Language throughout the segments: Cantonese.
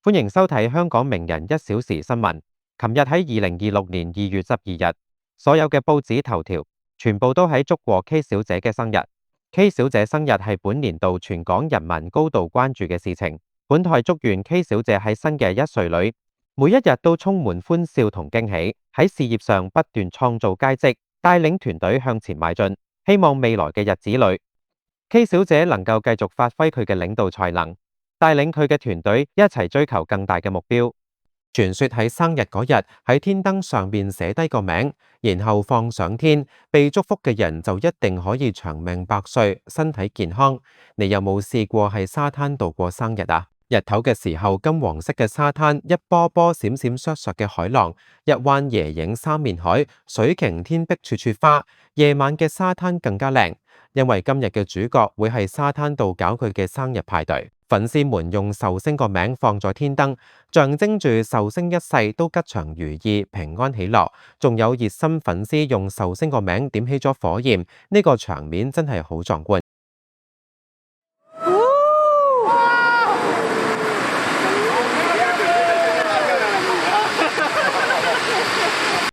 歡迎收睇香港名人1小時新聞。琴日喺2026年2月12日，所有嘅報紙頭條全部都喺祝賀 K 小姐嘅生日。K 小姐生日係本年度全港人民高度關注嘅事情。本台祝願 K 小姐喺新嘅1歲裏，每一日都充滿歡笑同驚喜，喺事業上不斷創造佳績，帶領團隊向前邁進。希望未來嘅日子裏，K 小姐能夠繼續發揮佢嘅領導才能，帶領佢嘅團隊一齊追求更大嘅目標。傳說喺生日嗰日喺天燈上面寫低個名，然後放上天，被祝福嘅人就一定可以長命百歲、身體健康。你有冇試過喺沙灘度過生日啊？日頭嘅時候，金黃色嘅沙灘，一波波閃閃爍爍嘅海浪，一灣椰影三面海，水鯨天碧處處花。夜晚嘅沙灘更加靚，因為今日嘅主角會喺沙灘度搞佢嘅生日派對。粉絲們用壽星個名放咗天燈，象徵住壽星一世都吉祥如意、平安喜樂。仲有熱心粉絲用壽星個名點起咗火焰，呢個場面真係好壯觀。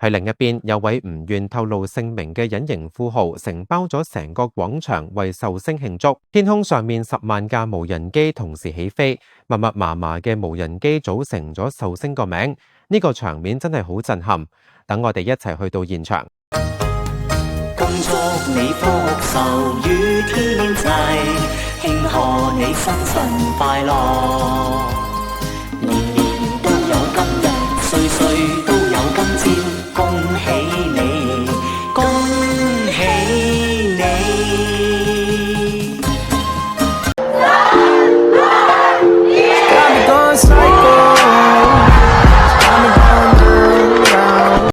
喺另一邊，有位唔願透露姓名嘅隱形富豪承包咗成個廣場為壽星慶祝。天空上面10萬架無人機同時起飛，密密麻麻嘅無人機組成咗壽星個名，呢個場面真係好震撼。等我哋一齊去到現場。恭祝你福壽與天齊，慶賀你新春快樂。